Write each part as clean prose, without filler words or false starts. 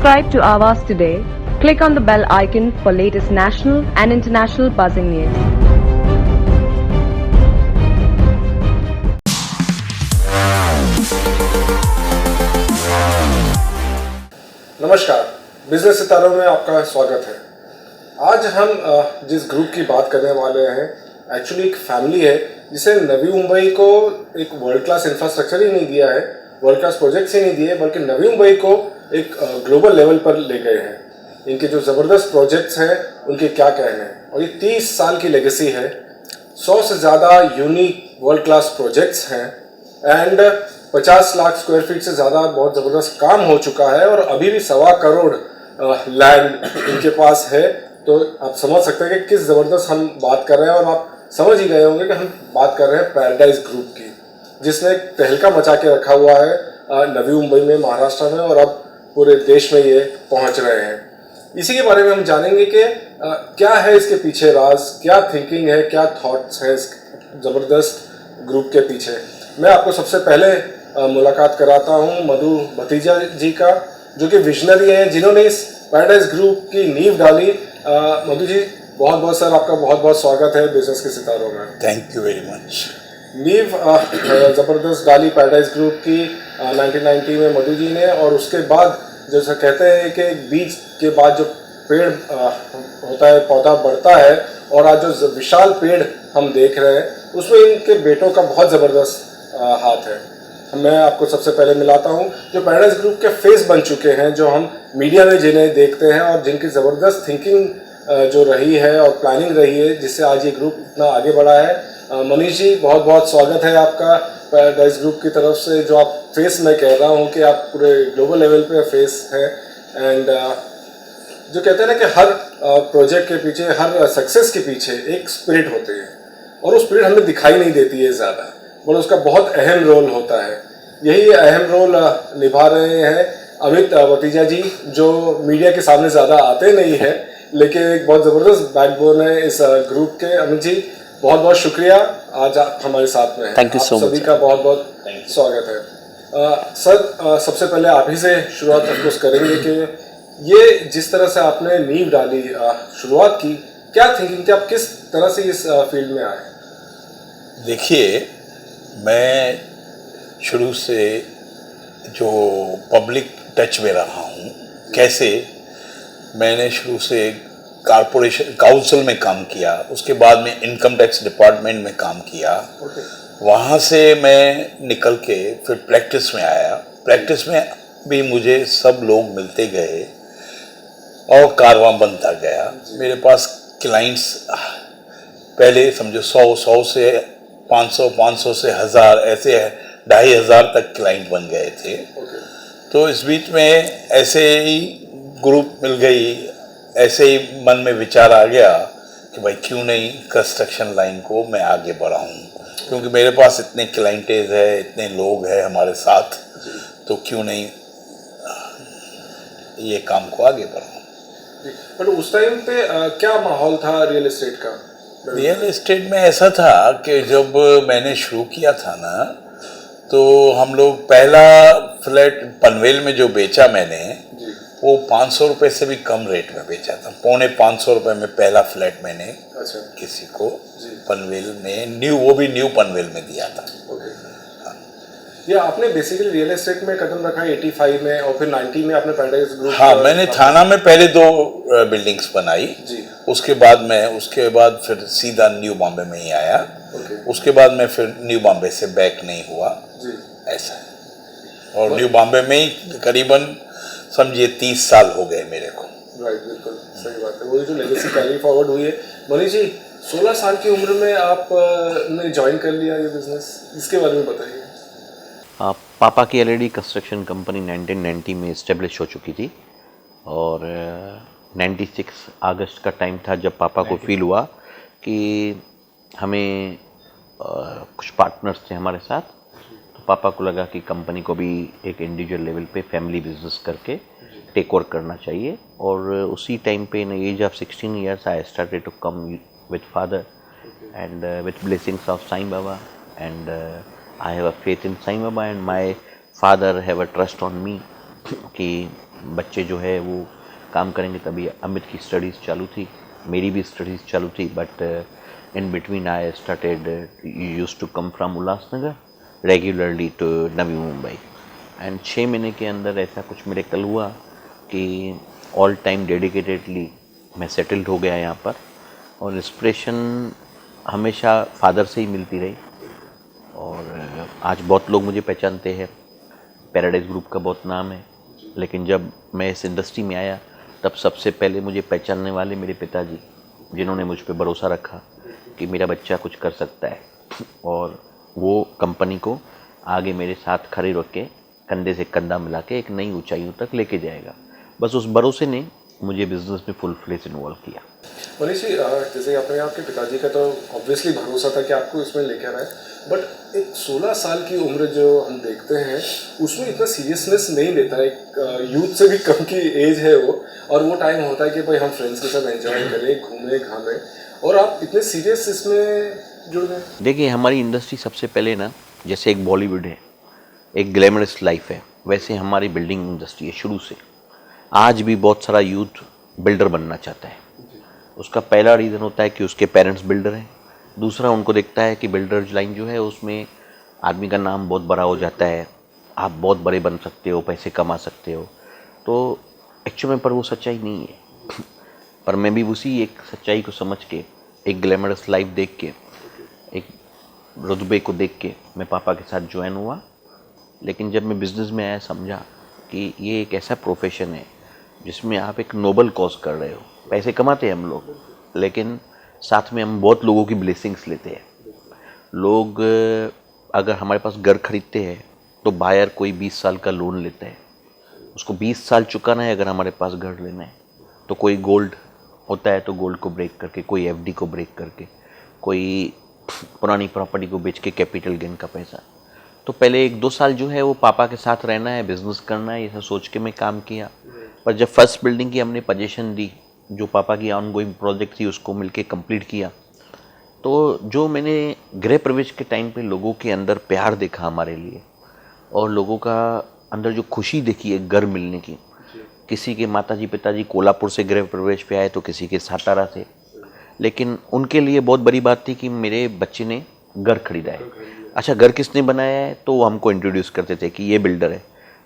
Subscribe to Avas today. Click on the bell icon for latest national and international buzzing news. नमस्कार, business सितारों में आपका स्वागत है। आज हम जिस ग्रुप की बात करने वाले हैं एक्चुअली एक फैमिली है जिसे नवी मुंबई को एक वर्ल्ड क्लास इंफ्रास्ट्रक्चर ही नहीं दिया है, वर्ल्ड क्लास प्रोजेक्ट्स ही नहीं दिए, बल्कि नवी मुंबई को एक ग्लोबल लेवल पर ले गए हैं। इनके जो ज़बरदस्त प्रोजेक्ट्स हैं उनके क्या कहने हैं, और ये 30 साल की लेगेसी है। 100 से ज़्यादा यूनिक वर्ल्ड क्लास प्रोजेक्ट्स हैं एंड 50 लाख स्क्वायर फीट से ज़्यादा बहुत ज़बरदस्त काम हो चुका है, और अभी भी 1.25 करोड़ लैंड इनके पास है। तो आप समझ सकते हैं कि किस ज़बरदस्त हम बात कर रहे हैं, और आप समझ ही गए होंगे कि हम बात कर रहे हैं पैराडाइज ग्रुप की, जिसने एक तहलका मचा के रखा हुआ है नवी मुंबई में, महाराष्ट्र में, और अब पूरे देश में ये पहुंच रहे हैं। इसी के बारे में हम जानेंगे कि क्या है इसके पीछे राज, क्या थिंकिंग है, क्या थॉट्स है इस ज़बरदस्त ग्रुप के पीछे। मैं आपको सबसे पहले मुलाकात कराता हूं मधु भतीजा जी का, जो कि विजनरी हैं, जिन्होंने इस पैराडाइज ग्रुप की नींव डाली। मधु जी, बहुत बहुत सर आपका बहुत बहुत स्वागत है बिजनेस के सितारों में। Thank you very much. नींव ज़बरदस्त डाली पैराडाइज ग्रुप की 1990 में मधु जी ने, और उसके बाद जैसा कहते हैं कि बीज के बाद जो पेड़ होता है, पौधा बढ़ता है, और आज जो विशाल पेड़ हम देख रहे हैं उसमें इनके बेटों का बहुत ज़बरदस्त हाथ है। मैं आपको सबसे पहले मिलाता हूं जो पैराडाइज ग्रुप के फेस बन चुके हैं, जो हम मीडिया में जिन्हें देखते हैं, और जिनकी ज़बरदस्त थिंकिंग जो रही है और प्लानिंग रही है, जिससे आज ये ग्रुप इतना आगे बढ़ा है। मनीष जी, बहुत बहुत स्वागत है आपका पैराडाइज ग्रुप की तरफ से। जो आप फेस मैं कह रहा हूँ कि आप पूरे ग्लोबल लेवल पे फेस हैं, एंड जो कहते हैं ना कि हर प्रोजेक्ट के पीछे, हर सक्सेस के पीछे एक स्पिरिट होती है, और वो स्पिरिट हमें दिखाई नहीं देती है ज़्यादा, और उसका बहुत अहम रोल होता है। यही अहम रोल निभा रहे हैं अमित भतीजा जी, जो मीडिया के सामने ज़्यादा आते नहीं हैं, लेकिन एक बहुत ज़बरदस्त बैकबोन है इस ग्रुप के। अमित जी, बहुत बहुत शुक्रिया, आज आप हमारे साथ में हैं। Thank you so much. सभी का बहुत बहुत स्वागत है। सर, सबसे पहले आप ही से शुरुआत अफकोर्स करेंगे कि ये जिस तरह से आपने नींव डाली, शुरुआत की, क्या थिंकिंग थी, आप किस तरह से इस फील्ड में आए? देखिए, मैं शुरू से जो पब्लिक टच में रहा हूँ, कैसे मैंने शुरू से कारपोरेशन काउंसिल में काम किया, उसके बाद में इनकम टैक्स डिपार्टमेंट में काम किया। वहाँ से मैं निकल के फिर प्रैक्टिस में आया। प्रैक्टिस में भी मुझे सब लोग मिलते गए और कारवां बनता गया। मेरे पास क्लाइंट्स पहले समझो 100 से 500 से 1000, ऐसे 2500 तक क्लाइंट बन गए थे। तो इस बीच में ऐसे ही ग्रुप मिल गई, ऐसे ही मन में विचार आ गया कि भाई क्यों नहीं कंस्ट्रक्शन लाइन को मैं आगे बढ़ाऊं, क्योंकि मेरे पास इतने क्लाइंटेज है, इतने लोग हैं हमारे साथ, तो क्यों नहीं ये काम को आगे बढ़ाऊं। पर उस टाइम पे क्या माहौल था रियल एस्टेट का? रियल एस्टेट में ऐसा था कि जब मैंने शुरू किया था ना, तो हम लोग पहला फ्लैट पनवेल में जो बेचा मैंने, वो 500 रुपये से भी कम रेट में बेचा था। 450 रुपये में पहला फ्लैट मैंने किसी को पनवेल में वो भी न्यू पनवेल में दिया था। ये आपने बेसिकली रियल एस्टेट में कदम रखा 85 में, और फिर 90 में आपने पैराडाइज ग्रुप। हाँ, मैंने थाना में पहले 2 बिल्डिंग्स बनाई, उसके बाद फिर सीधा न्यू बॉम्बे में ही आया। उसके बाद मैं फिर न्यू बॉम्बे से बैक नहीं हुआ, ऐसा है। और न्यू बॉम्बे में ही करीबन समझिए 30 साल हो गए मेरे को। राइट, बिल्कुल सही बात है। वही जो लेगेसी कैरी फॉरवर्ड हुई है। मनीष जी, 16 साल की उम्र में आप ने ज्वाइन कर लिया ये बिजनेस, इसके बारे में बताइए। पापा की ऑलरेडी कंस्ट्रक्शन कंपनी 1990 में इस्टेब्लिश हो चुकी थी, और 96 अगस्त का टाइम था जब पापा को फील हुआ कि हमें कुछ पार्टनर्स थे हमारे साथ, तो पापा को लगा कि कंपनी को भी एक इंडिविजुअल लेवल पे फैमिली बिजनेस करके टेक ओवर करना चाहिए। और उसी टाइम पे in age of 16 years I started to come with father and with blessings of Sai Baba, and I have a faith in Sai Baba, and my father have a trust on me कि बच्चे जो है वो काम करेंगे तभी। अमित की स्टडीज़ चालू थी, मेरी भी स्टडीज़ चालू थी, but in between I started used to come from Ulhasnagar regularly to Navi Mumbai. And 6 महीने के अंदर ऐसा कुछ मिरेकल हुआ कि ऑल टाइम डेडिकेटेडली मैं सेटल्ड हो गया यहाँ पर। और इंस्पिरेशन हमेशा फादर से ही मिलती रही। और आज बहुत लोग मुझे पहचानते हैं, पैराडाइज ग्रुप का बहुत नाम है, लेकिन जब मैं इस इंडस्ट्री में आया तब सबसे पहले मुझे पहचानने वाले मेरे पिताजी, जिन्होंने मुझ पे भरोसा रखा कि मेरा बच्चा कुछ कर सकता है और वो कंपनी को आगे मेरे साथ खड़े रख के कंधे से कंधा मिला के एक नई ऊंचाइयों तक लेके जाएगा। बस उस भरोसे ने मुझे बिजनेस में फुल फ्लेज इन्वॉल्व किया। मनीष जी, जैसे अपने आपके पिताजी का तो ऑब्वियसली भरोसा था कि आपको इसमें लेकर आए, बट एक 16 साल की उम्र जो हम देखते हैं उसमें इतना सीरियसनेस नहीं लेता। एक यूथ से भी कम की एज है वो, और वो टाइम होता है कि भाई हम फ्रेंड्स के साथ एंजॉय करें, घूमें घामें, और आप इतने सीरियस इसमें जुड़ गए। देखिए, हमारी इंडस्ट्री सबसे पहले ना, जैसे एक बॉलीवुड है, एक ग्लैमरस लाइफ है, वैसे हमारी बिल्डिंग इंडस्ट्री है शुरू से। आज भी बहुत सारा यूथ बिल्डर बनना चाहता है। उसका पहला रीज़न होता है कि उसके पेरेंट्स बिल्डर हैं। दूसरा, उनको देखता है कि बिल्डर लाइन जो है उसमें आदमी का नाम बहुत बड़ा हो जाता है, आप बहुत बड़े बन सकते हो, पैसे कमा सकते हो। तो एक्चुअल में पर वो सच्चाई नहीं है। पर मैं भी उसी एक सच्चाई को समझ के, एक ग्लैमरस लाइफ देख के, एक रुतबे को देख के मैं पापा के साथ ज्वाइन हुआ। लेकिन जब मैं बिज़नेस में आया समझा कि ये एक ऐसा प्रोफेशन है जिसमें आप एक नोबल कॉज कर रहे हो। पैसे कमाते हैं हम लोग, लेकिन साथ में हम बहुत लोगों की ब्लेसिंग्स लेते हैं। लोग अगर हमारे पास घर खरीदते हैं तो बायर कोई 20 साल का लोन लेता है, उसको 20 साल चुकाना है। अगर हमारे पास घर लेना है तो कोई गोल्ड होता है तो गोल्ड को ब्रेक करके, कोई एफडी को ब्रेक करके, कोई पुरानी प्रॉपर्टी को बेच के कैपिटल गेन का पैसा। तो पहले 1-2 साल जो है वो पापा के साथ रहना है, बिजनेस करना है, ये सब सोच के मैं काम किया। पर जब फर्स्ट बिल्डिंग की हमने पोजीशन दी, जो पापा की ऑनगोइंग प्रोजेक्ट थी, उसको मिलके कंप्लीट किया, तो जो मैंने गृह प्रवेश के टाइम पे लोगों के अंदर प्यार देखा हमारे लिए, और लोगों का अंदर जो खुशी देखी है घर मिलने की। किसी के माताजी पिताजी कोल्हापुर से गृह प्रवेश पे आए तो किसी के सातारा से, लेकिन उनके लिए बहुत बड़ी बात थी कि मेरे बच्चे ने घर खरीदा है। अच्छा, घर किसने बनाया है? तो वो हमको इंट्रोड्यूस करते थे कि ये बिल्डर है।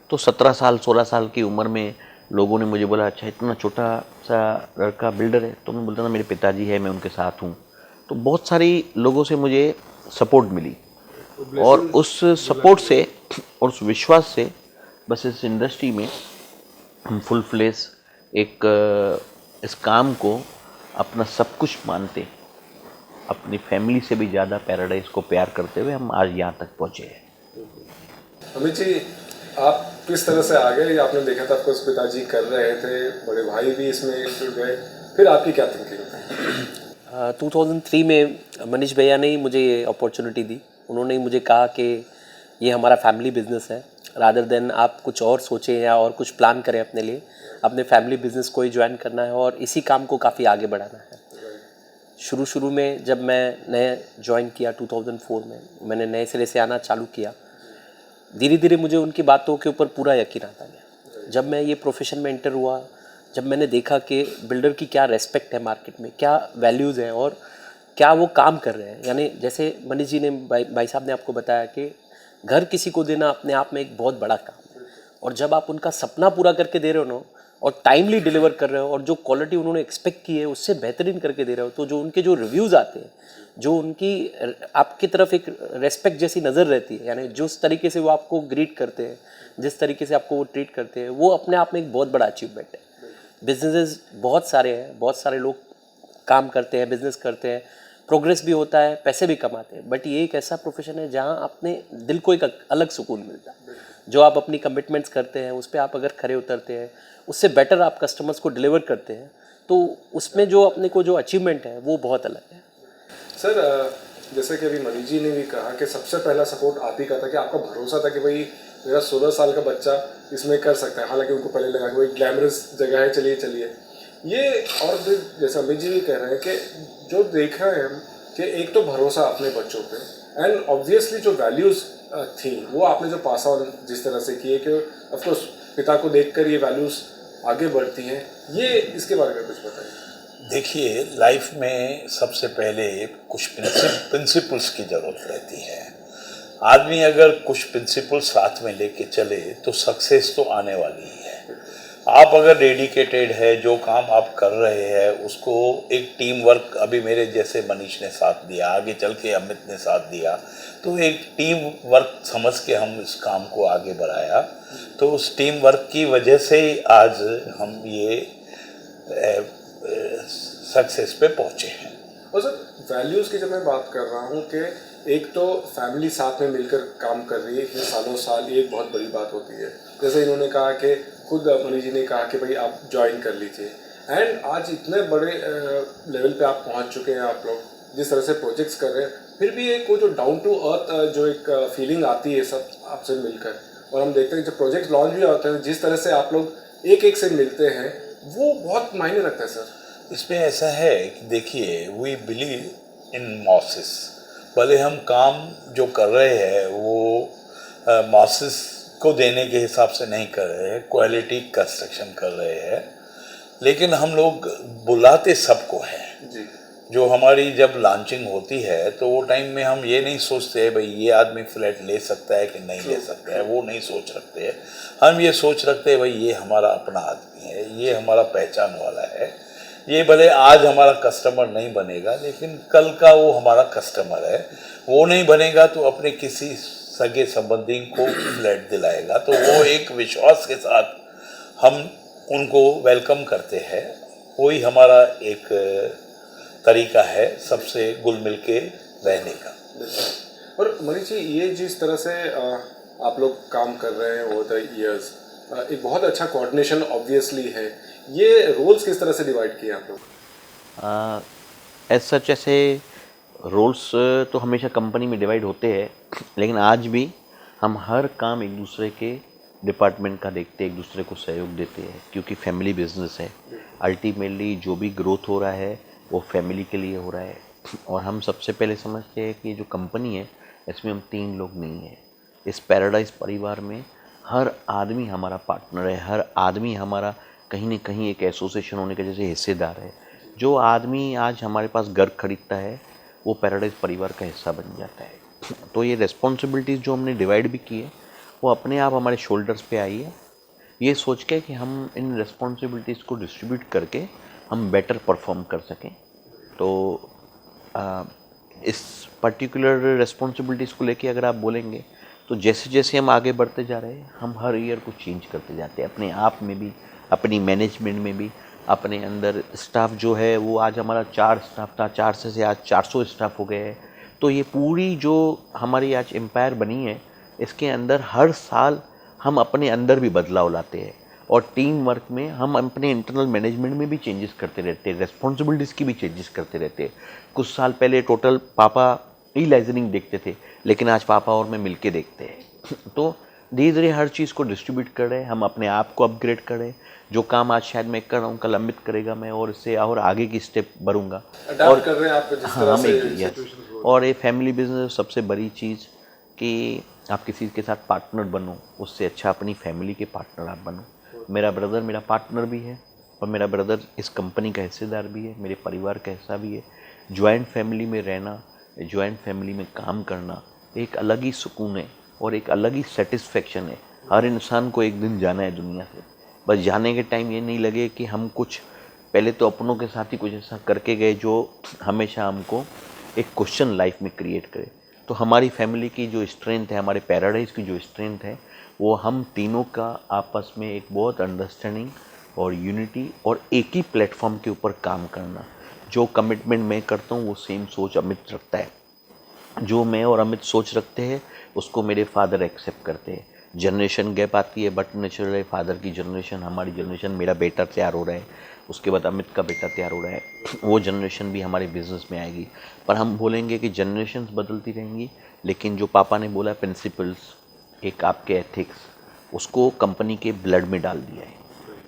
तो 17 साल 16 साल की उम्र में लोगों ने मुझे बोला, अच्छा इतना छोटा सा लड़का बिल्डर है? तो मैं बोलता था मेरे पिताजी है, मैं उनके साथ हूँ। तो बहुत सारी लोगों से मुझे सपोर्ट मिली, और उस सपोर्ट से और उस विश्वास से बस इस इंडस्ट्री में हम फुल फ्लेज इस काम को अपना सब कुछ मानते, अपनी फैमिली से भी ज़्यादा पैराडाइज को प्यार करते हुए हम आज यहाँ तक पहुँचे हैं। अमित जी, आप किस तरह से आ गए? आपने देखा था आपको पिताजी कर रहे थे, बड़े भाई भी इसमें जुड़ गए, फिर आपकी क्या थिंकिंग? 2003 में मनीष भैया ने ही मुझे ये अपॉर्चुनिटी दी। उन्होंने ही मुझे कहा कि ये हमारा फैमिली बिजनेस है, रादर देन आप कुछ और सोचें या और कुछ प्लान करें अपने लिए, अपने फैमिली बिजनेस को ही ज्वाइन करना है और इसी काम को काफ़ी आगे बढ़ाना है। शुरू में जब मैं नए ज्वाइन किया 2004 में, मैंने नए सिरे से आना चालू किया। धीरे धीरे मुझे उनकी बातों के ऊपर पूरा यकीन आता गया। जब मैं ये प्रोफेशन में एंटर हुआ, जब मैंने देखा कि बिल्डर की क्या रेस्पेक्ट है मार्केट में, क्या वैल्यूज़ हैं और क्या वो काम कर रहे हैं। यानी जैसे मनीष जी ने, भाई साहब ने आपको बताया कि घर किसी को देना अपने आप में एक बहुत बड़ा काम है, और जब आप उनका सपना पूरा करके दे रहे हो ना, और टाइमली डिलीवर कर रहे हो, और जो क्वालिटी उन्होंने एक्सपेक्ट की है उससे बेहतरीन करके दे रहे हो, तो जो उनके जो रिव्यूज़ आते हैं, जो उनकी आपकी तरफ एक रेस्पेक्ट जैसी नज़र रहती है, यानी जिस तरीके से वो आपको ग्रीट करते हैं, जिस तरीके से आपको वो ट्रीट करते हैं, वो अपने आप में एक बहुत बड़ा अचीवमेंट है। बिजनेसेस बहुत सारे हैं, बहुत सारे लोग काम करते हैं, बिजनेस करते हैं, प्रोग्रेस भी होता है, पैसे भी कमाते हैं, बट ये एक ऐसा प्रोफेशन है जहाँ अपने दिल को एक अलग सुकून मिलता है। जो आप अपनी कमिटमेंट्स करते हैं उस पर आप अगर खरे उतरते हैं, उससे बेटर आप कस्टमर्स को डिलीवर करते हैं, तो उसमें जो अपने को जो अचीवमेंट है वो बहुत अलग है। सर, जैसे कि अभी मनीष जी ने भी कहा कि सबसे पहला सपोर्ट आप ही का था, कि आपका भरोसा था कि भाई मेरा 16 साल का बच्चा इसमें कर सकता है। हालांकि उनको पहले लगा कि भाई ग्लैमरस जगह है, चलिए ये। और फिर जैसे अमित जी भी कह रहे हैं कि जो देख रहे हैं हम कि एक तो भरोसा अपने बच्चों पे, एंड ऑब्वियसली जो वैल्यूज़ थी वो आपने जो पास ऑन जिस तरह से किए कि ऑफकोर्स पिता को देखकर ये वैल्यूज़ आगे बढ़ती हैं, ये इसके बारे में कुछ बताइए। देखिए, लाइफ में सबसे पहले कुछ प्रिंसिपल्स की ज़रूरत रहती है। आदमी अगर कुछ प्रिंसिपल्स साथ में लेके चले तो सक्सेस तो आने वाली ही है। आप अगर डेडिकेटेड है, जो काम आप कर रहे हैं उसको एक टीम वर्क, अभी मेरे जैसे मनीष ने साथ दिया, आगे चल के अमित ने साथ दिया, तो एक टीम वर्क समझ के हम इस काम को आगे बढ़ाया। तो उस टीम वर्क की वजह से ही आज हम ये सक्सेस पे पहुँचे हैं। और सर, वैल्यूज़ की जब मैं बात कर रहा हूँ कि एक तो फैमिली साथ में मिलकर काम कर रही है इतने सालों साल, ये एक बहुत बड़ी बात होती है। जैसे इन्होंने कहा कि खुद मनीष जी ने कहा कि भाई आप ज्वाइन कर लीजिए, एंड आज इतने बड़े लेवल पे आप पहुंच चुके हैं, आप लोग जिस तरह से प्रोजेक्ट्स कर रहे हैं, फिर भी एक वो जो डाउन टू अर्थ जो एक फीलिंग आती है सब आपसे मिलकर, और हम देखते हैं जब प्रोजेक्ट लॉन्च भी होते हैं, जिस तरह से आप लोग एक एक से मिलते हैं, वो बहुत मायने रखता है सर। इसमें ऐसा है कि देखिए, वी बिलीव इन मॉसेस। भले हम काम जो कर रहे हैं वो मॉसेस को देने के हिसाब से नहीं कर रहे हैं, क्वालिटी कंस्ट्रक्शन कर रहे हैं, लेकिन हम लोग बुलाते सबको हैं। जी। जो हमारी जब लॉन्चिंग होती है तो वो टाइम में हम ये नहीं सोचते हैं भाई ये आदमी फ्लैट ले सकता है कि नहीं ले सकता है, वो नहीं सोच रखते हैं। हम ये सोच रखते हैं भाई ये हमारा अपना आदमी है, ये हमारा पहचान वाला है, ये भले आज हमारा कस्टमर नहीं बनेगा लेकिन कल का वो हमारा कस्टमर है। वो नहीं बनेगा तो अपने किसी सगे संबंधी को फ्लैट दिलाएगा, तो वो एक विश्वास के साथ हम उनको वेलकम करते हैं। वही हमारा एक तरीका है सबसे घुल मिल के रहने का। और मनीष जी, ये जिस तरह से आप लोग काम कर रहे हैं ओवर द ईयर्स, एक बहुत अच्छा कोऑर्डिनेशन ऑब्वियसली है। ये रोल्स किस तरह से डिवाइड किए आप लोग? एज सच ऐसे रोल्स तो हमेशा कंपनी में डिवाइड होते हैं, लेकिन आज भी हम हर काम एक दूसरे के डिपार्टमेंट का देखते हैं, एक दूसरे को सहयोग देते हैं, क्योंकि फैमिली बिजनेस है। अल्टीमेटली जो भी ग्रोथ हो रहा है वो फैमिली के लिए हो रहा है। और हम सबसे पहले समझते हैं कि जो कंपनी है इसमें हम 3 लोग नहीं हैं। इस पैराडाइज परिवार में हर आदमी हमारा पार्टनर है, हर आदमी हमारा कहीं न कहीं एक एसोसिएशन होने के जैसे हिस्सेदार है। जो आदमी आज हमारे पास घर खरीदता है वो पैराडाइज परिवार का हिस्सा बन जाता है। तो ये रिस्पॉन्सिबिलिटीज़ जो हमने डिवाइड भी की है वो अपने आप हमारे शोल्डर्स पे आई है, ये सोच के कि हम इन रिस्पॉन्सिबिलिटीज़ को डिस्ट्रीब्यूट करके हम बेटर परफॉर्म कर सकें। तो इस पर्टिकुलर रिस्पॉन्सिबिलिटीज़ को लेके अगर आप बोलेंगे तो जैसे जैसे हम आगे बढ़ते जा रहे हैं हम हर ईयर को चेंज करते जाते हैं, अपने आप में भी, अपनी मैनेजमेंट में भी, अपने अंदर स्टाफ जो है वो आज हमारा 4 स्टाफ था, 4 से आज 400 स्टाफ हो गए हैं। तो ये पूरी जो हमारी आज एम्पायर बनी है इसके अंदर हर साल हम अपने अंदर भी बदलाव लाते हैं, और टीम वर्क में हम अपने इंटरनल मैनेजमेंट में भी चेंजेस करते रहते हैं, रिस्पॉन्सिबिलिटीज़ की भी चेंजेस करते रहते हैं। कुछ साल पहले टोटल पापा ई लाइजनिंग देखते थे, लेकिन आज पापा और मैं मिलके देखते हैं। तो धीरे धीरे हर चीज़ को डिस्ट्रीब्यूट कर रहे हैं, हम अपने आप को अपग्रेड कर रहे हैं। जो काम आज शायद मैं कर रहा हूँ कल अमित करेगा, मैं और इससे और आगे की स्टेप बढ़ूँगा। और कर रहे हैं आप जिस तरह से yes. और ये फैमिली बिजनेस सबसे बड़ी चीज़ कि आप किसी के साथ पार्टनर बनो, उससे अच्छा अपनी फैमिली के पार्टनर आप बनो। मेरा ब्रदर मेरा पार्टनर भी है और मेरा ब्रदर इस कंपनी का हिस्सेदार भी है, मेरे परिवार का हिस्सा भी है। जॉइंट फैमिली में रहना, जॉइंट फैमिली में काम करना एक अलग ही सुकून है और एक अलग ही सेटिस्फेक्शन है। हर इंसान को एक दिन जाना है दुनिया से, बस जाने के टाइम ये नहीं लगे कि हम कुछ पहले तो अपनों के साथ ही कुछ ऐसा करके गए जो हमेशा हमको एक क्वेश्चन लाइफ में क्रिएट करे। तो हमारी फैमिली की जो स्ट्रेंथ है, हमारे पैराडाइज की जो स्ट्रेंथ है, वो हम तीनों का आपस में एक बहुत अंडरस्टैंडिंग और यूनिटी और एक ही प्लेटफॉर्म के ऊपर काम करना। जो कमिटमेंट मैं करता हूँ वो सेम सोच अमित रखता है, जो मैं और अमित सोच रखते हैं उसको मेरे फादर एक्सेप्ट करते हैं। जनरेशन गैप आती है बट नेचुरल है, फादर की जनरेशन, हमारी जनरेशन, मेरा बेटा तैयार हो रहा है, उसके बाद अमित का बेटा तैयार हो रहा है, वो जनरेशन भी हमारे बिजनेस में आएगी। पर हम बोलेंगे कि जनरेशन्स बदलती रहेंगी, लेकिन जो पापा ने बोला प्रिंसिपल्स, एक आपके एथिक्स, उसको कंपनी के ब्लड में डाल दिया है।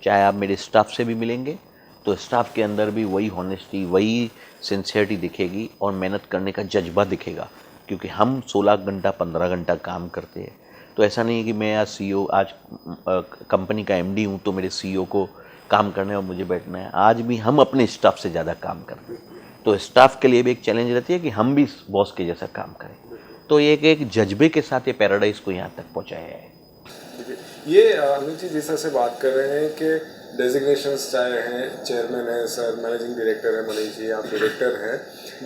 चाहे आप मेरे स्टाफ से भी मिलेंगे तो स्टाफ के अंदर भी वही हॉनेस्टी, वही सिंसियरिटी दिखेगी और मेहनत करने का जज्बा दिखेगा, क्योंकि हम 16 घंटा 15 घंटा काम करते हैं। तो ऐसा नहीं है कि मैं आज CEO, आज कंपनी का MD हूँ तो मेरे CEO को काम करना है और मुझे बैठना है। आज भी हम अपने स्टाफ से ज़्यादा काम कर रहे हैं, तो स्टाफ के लिए भी एक चैलेंज रहती है कि हम भी बॉस के जैसा काम करें। तो ये एक जज्बे के साथ ये पैराडाइज को यहाँ तक पहुँचाया है। ये अमित जी जिस तरह से बात कर रहे हैं कि डेजिग्नेशंस चाहे हैं, चेयरमैन है सर, मैनेजिंग डायरेक्टर है मनीष जी, आप डायरेक्टर हैं,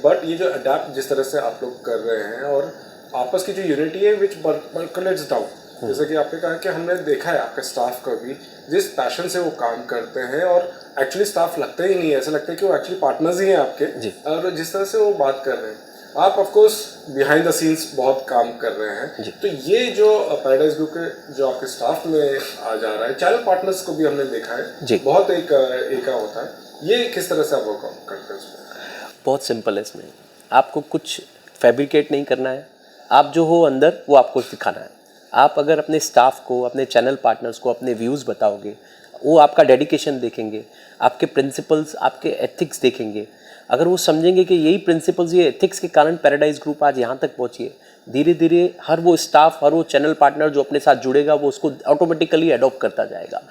बट ये जो अडेप्ट जिस तरह से आप लोग कर रहे हैं और आपस की जो यूनिटी है विच परकोलेट्स डाउन, जैसे कि आपने कहा कि हमने देखा है आपका स्टाफ का भी जिस पैशन से वो काम करते हैं और एक्चुअली स्टाफ लगता ही नहीं है, ऐसा लगता है कि वो एक्चुअली पार्टनर्स ही हैं आपके। और जिस तरह से वो बात कर रहे हैं, आप of course behind the scenes बहुत काम कर रहे हैं, तो ये जो पैराडाइज ग्रुप के जो आपके स्टाफ में आ जा रहा है, चैनल पार्टनर्स को भी हमने देखा है बहुत एक होता है, ये किस तरह से आप वर्क करते हैं उसमें? बहुत सिंपल है इसमें, आपको कुछ फैब्रिकेट नहीं करना है, आप जो हो अंदर वो आपको दिखाना है। आप अगर अपने स्टाफ को, अपने चैनल पार्टनर्स को अपने व्यूज़ बताओगे, वो आपका डेडिकेशन देखेंगे, आपके प्रिंसिपल्स, आपके एथिक्स देखेंगे। अगर वो समझेंगे कि यही प्रिंसिपल्स, ये एथिक्स के कारण पैराडाइज ग्रुप आज यहाँ तक पहुँची है, धीरे धीरे हर वो स्टाफ, हर वो चैनल पार्टनर जो अपने साथ जुड़ेगा वो उसको ऑटोमेटिकली अडॉप्ट करता जाएगा।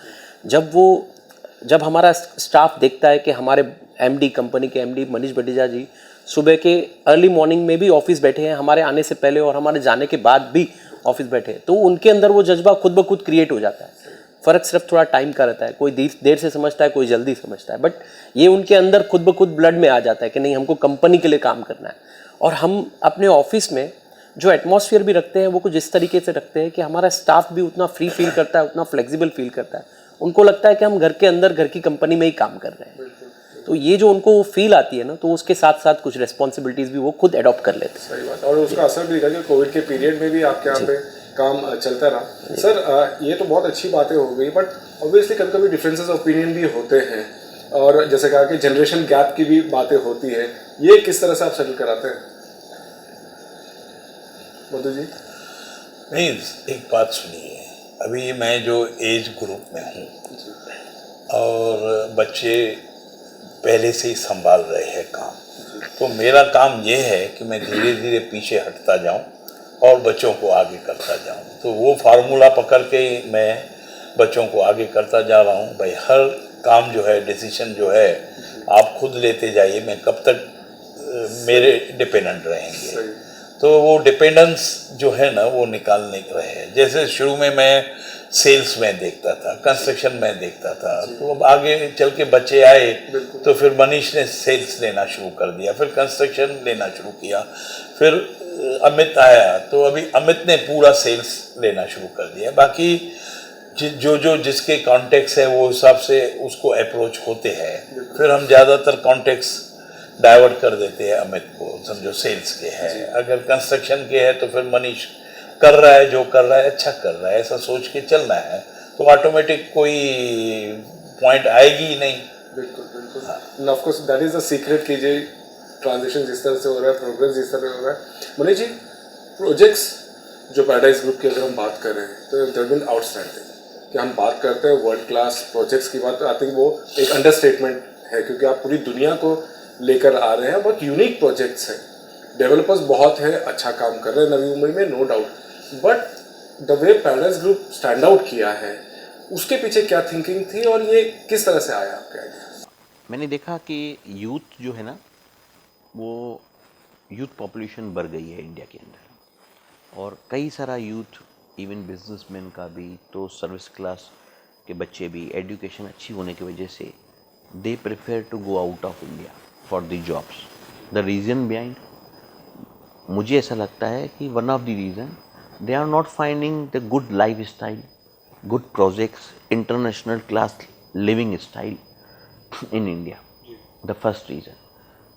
जब हमारा स्टाफ देखता है कि हमारे MD, कंपनी के MD मनीष भटिजा जी सुबह के अर्ली मॉर्निंग में भी ऑफिस बैठे हैं, हमारे आने से पहले और हमारे जाने के बाद भी ऑफिस बैठे हैं, तो उनके अंदर वो जज्बा खुद ब खुद क्रिएट हो जाता है। फ़र्क सिर्फ थोड़ा टाइम का रहता है, कोई देर से समझता है, कोई जल्दी समझता है, बट ये उनके अंदर खुद ब खुद ब्लड में आ जाता है कि नहीं, हमको कंपनी के लिए काम करना है। और हम अपने ऑफिस में जो एटमॉस्फेयर भी रखते हैं वो कुछ इस तरीके से रखते हैं कि हमारा स्टाफ भी उतना फ्री फील करता है, उतना फ्लेक्सिबल फील करता है, उनको लगता है कि हम घर के अंदर, घर की कंपनी में ही काम कर रहे हैं। तो ये जो उनको फील आती है ना, तो उसके साथ साथ कुछ रिस्पॉन्सिबिलिटीज़ भी वो खुद अडॉप्ट कर लेते हैं। सही बात, और उसका असर भी रहा, कोविड के पीरियड में भी आपके यहाँ पे काम चलता रहा। सर ये तो बहुत अच्छी बातें हो गई, बट ऑब्वियसली कभी कभी डिफरेंसेस ओपिनियन भी होते हैं, और जैसे कहा कि जनरेशन गैप की भी बातें होती है, ये किस तरह से आप सेटल कराते हैं मधु जी? नहीं, एक बात सुनिए, अभी मैं जो एज ग्रुप में हूँ और बच्चे पहले से ही संभाल रहे हैं काम, तो मेरा काम ये है कि मैं धीरे धीरे पीछे हटता जाऊं और बच्चों को आगे करता जाऊं। तो वो फार्मूला पकड़ के ही मैं बच्चों को आगे करता जा रहा हूं। भाई हर काम जो है, डिसीजन जो है, आप खुद लेते जाइए, मैं कब तक मेरे डिपेंडेंट रहेंगे। तो वो डिपेंडेंस जो है ना, वो निकालने रहे हैं। जैसे शुरू में मैं सेल्स में देखता था, कंस्ट्रक्शन में देखता था, तो अब आगे चल के बच्चे आए तो फिर मनीष ने सेल्स लेना शुरू कर दिया, फिर कंस्ट्रक्शन लेना शुरू किया, फिर अमित आया तो अभी अमित ने पूरा सेल्स लेना शुरू कर दिया। बाकी जो जिसके कॉन्टेक्ट्स है वो हिसाब से उसको अप्रोच होते हैं। फिर हम ज़्यादातर कॉन्टेक्ट्स डाइवर्ट कर देते हैं अमित को, समझो सेल्स के है, अगर कंस्ट्रक्शन के है तो फिर मनीष कर रहा है, जो कर रहा है अच्छा कर रहा है, ऐसा सोच के चलना है, तो ऑटोमेटिक कोई पॉइंट आएगी ही नहीं। बिल्कुल बिल्कुल, of course that is the secret कि जो ट्रांजिशन जिस तरह से हो रहा है, प्रोग्रेस जिस तरह हो रहा है। मनीष जी, प्रोजेक्ट्स जो पैराडाइज ग्रुप की अगर हम बात करें तो देयर बीन आउटस्टैंडिंग, कि हम बात करते हैं वर्ल्ड क्लास प्रोजेक्ट्स की बात, आई थिंक वो एक अंडरस्टेटमेंट है, क्योंकि आप पूरी दुनिया को लेकर आ रहे हैं, बहुत यूनिक प्रोजेक्ट्स हैं, डेवलपर्स बहुत हैं, अच्छा काम कर रहे हैं नवी मुंबई में, no doubt, but the way paradise group stand out किया है, उसके पीछे क्या थिंकिंग थी और ये किस तरह से आया आपके आइडिया? मैंने देखा कि यूथ जो है ना, वो यूथ पॉपुलेशन बढ़ गई है इंडिया के अंदर, और कई सारा यूथ, इवन बिजनेसमैन का भी, तो सर्विस क्लास के बच्चे भी, एजुकेशन अच्छी होने की वजह से they prefer to go out of India for the jobs. The reason behind, मुझे ऐसा लगता है कि one of the reason they are not finding the good life style, good projects, international class living style in India, the first reason.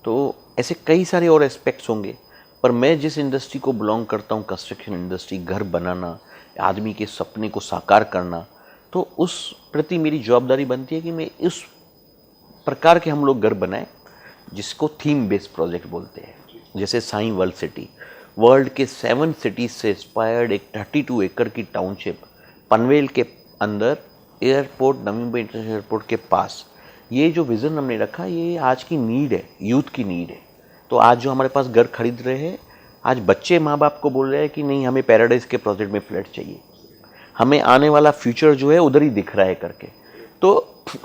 तो ऐसे कई सारे और एस्पेक्ट्स होंगे, पर मैं जिस इंडस्ट्री को बिलोंग करता हूँ, कंस्ट्रक्शन इंडस्ट्री, घर बनाना, आदमी के सपने को साकार करना, तो उस प्रति मेरी जवाबदारी बनती है कि मैं इस प्रकार के हम लोग घर बनाएं जिसको थीम बेस्ड प्रोजेक्ट बोलते हैं। जैसे साई वर्ल्ड सिटी, वर्ल्ड के 7 सिटीज़ से इंस्पायर्ड एक 32 एकड़ की टाउनशिप पनवेल के अंदर, airport, Navi Mumbai international airport के पास। ये जो विज़न हमने रखा, ये आज की नीड है, यूथ की नीड है। तो आज जो हमारे पास घर खरीद रहे हैं, आज बच्चे माँ बाप को बोल रहे हैं कि नहीं, हमें पैराडाइज के प्रोजेक्ट में फ्लैट चाहिए, हमें आने वाला फ्यूचर जो है उधर ही दिख रहा है करके। तो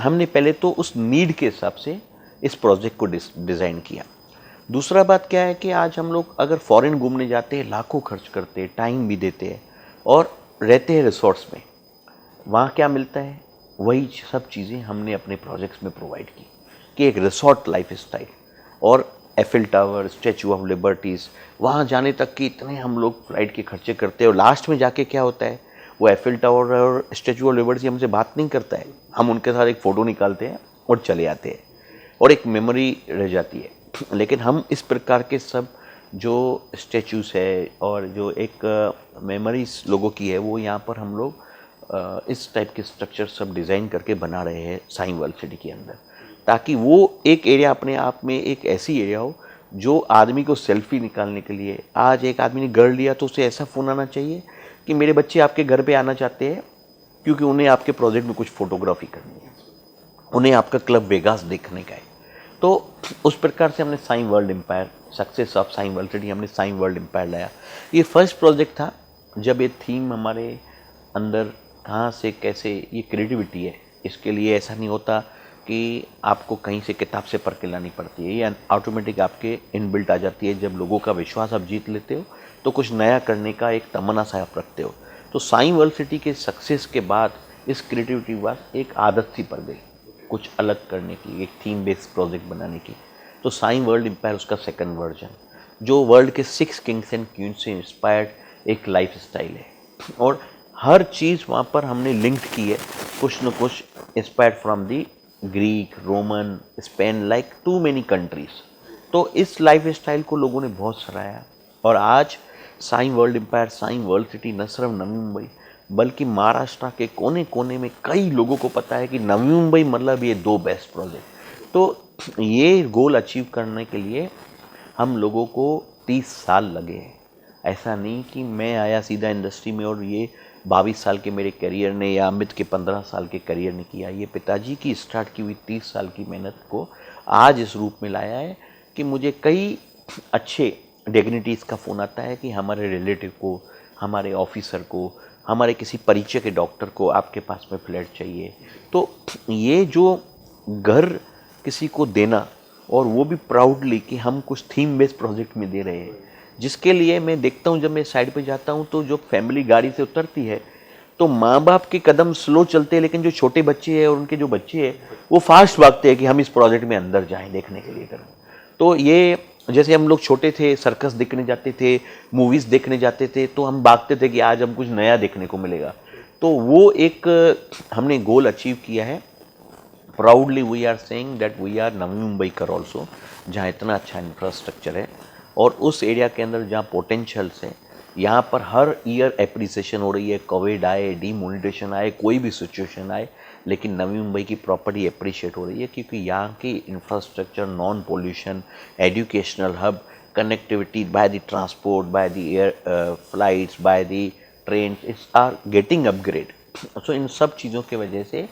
हमने पहले तो उस नीड के हिसाब से इस प्रोजेक्ट को डिज़ाइन किया। दूसरा बात क्या है कि आज हम लोग अगर फॉरेन घूमने जाते हैं, लाखों खर्च करते हैं, टाइम भी देते हैं और रहते हैं रिसोर्ट्स में, वहाँ क्या मिलता है? वही सब चीज़ें हमने अपने प्रोजेक्ट्स में प्रोवाइड की कि एक रिसोर्ट लाइफ स्टाइल और Eiffel tower, statue of liberties, वहाँ जाने तक की इतने हम लोग फ्लाइट के खर्चे करते हैं और लास्ट में जाके क्या होता है, वो एफिल टावर और स्टैचू ऑफ लिबर्टी हमसे बात नहीं करता है, हम उनके साथ एक फ़ोटो निकालते हैं और चले आते हैं और एक मेमोरी रह जाती है। लेकिन हम इस प्रकार के सब जो स्टैचूज़ है और जो एक मेमोरीज लोगों की है, वो यहाँ पर हम लोग इस टाइप के स्ट्रक्चर सब डिज़ाइन करके बना रहे हैं साई वर्ल्ड सिटी के अंदर, ताकि वो एक एरिया अपने आप में एक ऐसी एरिया हो जो आदमी को सेल्फी निकालने के लिए, आज एक आदमी ने घर लिया तो उसे ऐसा फ़ोन आना चाहिए कि मेरे बच्चे आपके घर पे आना चाहते हैं क्योंकि उन्हें आपके प्रोजेक्ट में कुछ फ़ोटोग्राफी करनी है, उन्हें आपका क्लब वेगास देखने का है। तो उस प्रकार से हमने Sai world empire, success of Sai world city, हमने साई वर्ल्ड एम्पायर लाया। ये फर्स्ट प्रोजेक्ट था जब ये थीम हमारे अंदर कहाँ से कैसे ये क्रिएटिविटी है, इसके लिए ऐसा नहीं होता कि आपको कहीं से किताब से पढ़ के लानी पड़ती है, ये ऑटोमेटिक आपके इनबिल्ट आ जाती है। जब लोगों का विश्वास आप जीत लेते हो तो कुछ नया करने का एक तमन्ना सा आप रखते हो। तो साई वर्ल्ड सिटी के सक्सेस के बाद इस क्रिएटिविटी बाद एक आदत सी पड़ गई कुछ अलग करने की, एक थीम बेस्ड प्रोजेक्ट बनाने की। तो साई वर्ल्ड एम्पायर उसका सेकंड वर्जन, जो वर्ल्ड के 6 किंग्स एंड क्वींस से इंस्पायर्ड एक लाइफ स्टाइल है और हर चीज़ वहाँ पर हमने लिंक की है, कुछ न कुछ inspired from the Greek, Roman, Spain, like to many countries. तो इस लाइफ स्टाइल को लोगों ने बहुत सराहा और आज Sai world empire, Sai world city न सिर्फ नवी मुंबई बल्कि महाराष्ट्र के कोने कोने में कई लोगों को पता है कि नवी मुंबई मतलब ये 2 बेस्ट प्रोजेक्ट। तो ये गोल अचीव करने के लिए हम लोगों को 30 साल लगे हैं। ऐसा नहीं कि मैं आया सीधा इंडस्ट्री में और ये 22 साल के मेरे करियर ने या अमित के 15 साल के करियर ने किया। ये पिताजी की स्टार्ट की हुई 30 साल की मेहनत को आज इस रूप में लाया है कि मुझे कई अच्छे डिग्निटीज़ का फ़ोन आता है कि हमारे रिलेटिव को, हमारे ऑफिसर को, हमारे किसी परिचय के डॉक्टर को आपके पास में फ्लैट चाहिए। तो ये जो घर किसी को देना और वो भी प्राउडली कि हम कुछ थीम बेस्ड प्रोजेक्ट में दे रहे हैं, जिसके लिए मैं देखता हूँ जब मैं साइड पे जाता हूँ तो जो फैमिली गाड़ी से उतरती है तो माँ बाप के कदम स्लो चलते हैं, लेकिन जो छोटे बच्चे हैं और उनके जो बच्चे हैं वो फास्ट भागते हैं कि हम इस प्रोजेक्ट में अंदर जाएं देखने के लिए करें। तो ये जैसे हम लोग छोटे थे, सर्कस देखने जाते थे, मूवीज़ देखने जाते थे, तो हम भागते थे कि आज हम कुछ नया देखने को मिलेगा। तो वो एक हमने गोल अचीव किया है। Proudly we are saying that we are Navi Mumbai कर ऑल्सो, जहाँ इतना अच्छा इंफ्रास्ट्रक्चर है और उस एरिया के अंदर जहाँ पोटेंशियल्स है, यहाँ पर हर ईयर एप्रिसिएशन हो रही है। कोविड आए, डीमोनेटाइजेशन आए, कोई भी सिचुएशन आए, लेकिन नवी मुंबई की प्रॉपर्टी अप्रिशिएट हो रही है क्योंकि यहाँ की infrastructure, non pollution, educational hub, connectivity by the transport, by the air flights, by the train, it's are getting upgrade. So इन सब चीज़ों की वजह से